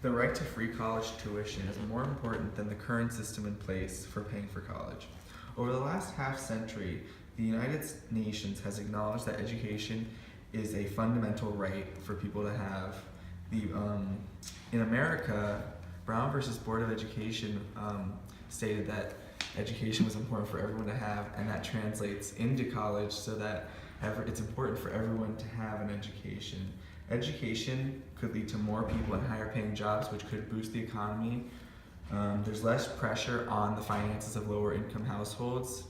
The right to free college tuition is more important than the current system in place for paying for college. Over the last half century, the United Nations has acknowledged that education is a fundamental right for people to have. In America, Brown versus Board of Education stated that education was important for everyone to have, and that translates into college so that it's important for everyone to have an education. Education could lead to more people in higher paying jobs, which could boost the economy. There's less pressure on the finances of lower income households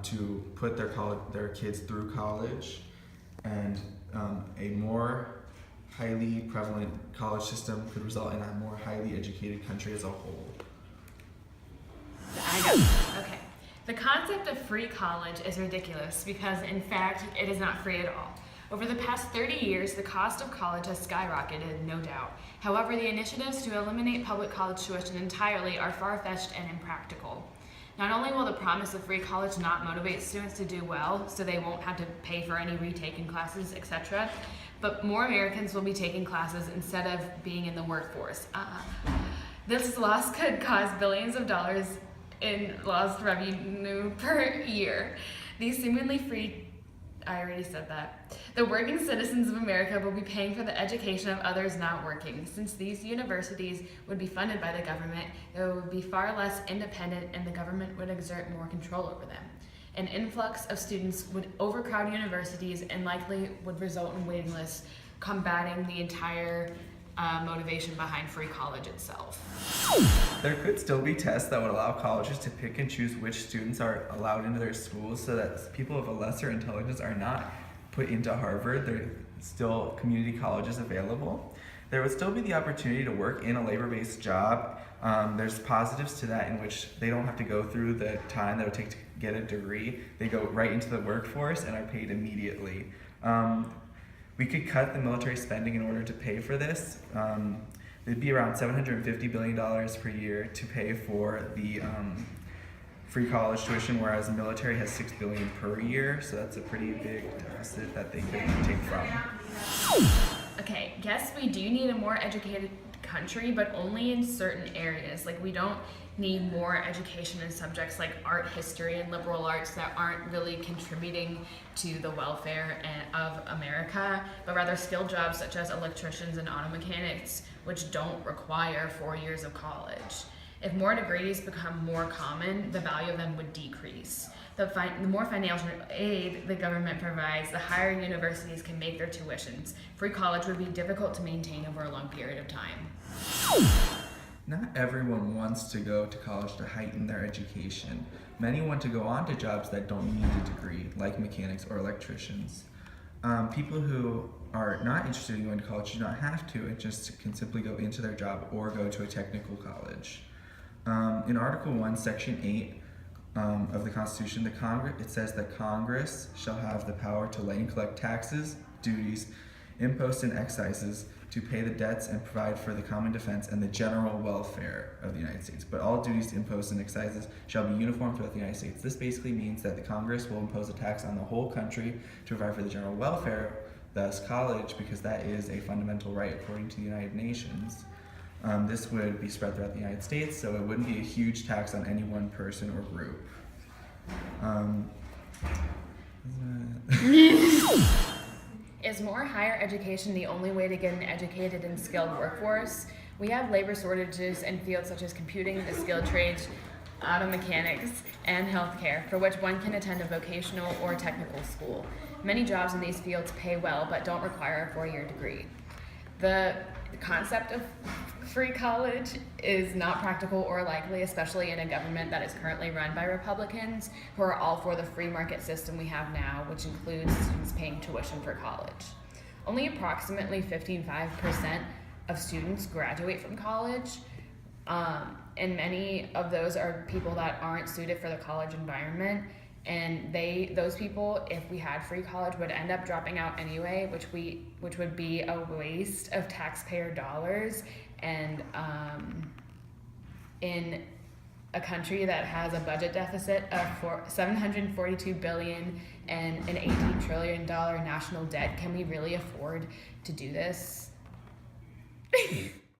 to put their kids through college, and a more highly prevalent college system could result in a more highly educated country as a whole. I got it. Okay. The concept of free college is ridiculous because, in fact, it is not free at all. Over the past 30 years, the cost of college has skyrocketed, no doubt. However, the initiatives to eliminate public college tuition entirely are far-fetched and impractical. Not only will the promise of free college not motivate students to do well, so they won't have to pay for any retaken classes, etc., but more Americans will be taking classes instead of being in the workforce. This loss could cause billions of dollars in lost revenue per year. These seemingly free, I already said that. The working citizens of America will be paying for the education of others not working. Since these universities would be funded by the government, they would be far less independent and the government would exert more control over them. An influx of students would overcrowd universities and likely would result in waiting lists, combating the entire motivation behind free college itself. There could still be tests that would allow colleges to pick and choose which students are allowed into their schools so that people of a lesser intelligence are not put into Harvard. There are still community colleges available. There would still be the opportunity to work in a labor-based job. There's positives to that in which they don't have to go through the time that it would take to get a degree. They go right into the workforce and are paid immediately. We could cut the military spending in order to pay for this. It'd be around $750 billion per year to pay for the free college tuition, whereas the military has $6 billion per year, so that's a pretty big deficit that they could take from. Okay, yes, we do need a more educated country, but only in certain areas. Like, we don't need more education in subjects like art history and liberal arts that aren't really contributing to the welfare of America, but rather skilled jobs such as electricians and auto mechanics, which don't require 4 years of college. If more degrees become more common, the value of them would decrease. The more financial aid the government provides, the higher universities can make their tuitions. Free college would be difficult to maintain over a long period of time. Not everyone wants to go to college to heighten their education. Many want to go on to jobs that don't need a degree, like mechanics or electricians. People who are not interested in going to college do not have to, and just can simply go into their job or go to a technical college. In Article 1, Section 8 of the Constitution, it says that Congress shall have the power to lay and collect taxes, duties, imposts, and excises to pay the debts and provide for the common defense and the general welfare of the United States. But all duties, imposts, and excises shall be uniform throughout the United States. This basically means that the Congress will impose a tax on the whole country to provide for the general welfare, thus college, because that is a fundamental right according to the United Nations. This would be spread throughout the United States, so it wouldn't be a huge tax on any one person or group. Is more higher education the only way to get an educated and skilled workforce? We have labor shortages in fields such as computing, the skilled trades, auto mechanics, and healthcare, for which one can attend a vocational or technical school. Many jobs in these fields pay well but don't require a 4-year degree. The concept of free college is not practical or likely, especially in a government that is currently run by Republicans who are all for the free market system we have now, which includes students paying tuition for college. Only approximately 55% of students graduate from college, and many of those are people that aren't suited for the college environment. And those people, if we had free college, would end up dropping out anyway, which would be a waste of taxpayer dollars. And in a country that has a budget deficit of $742 billion and an $18 trillion national debt, can we really afford to do this?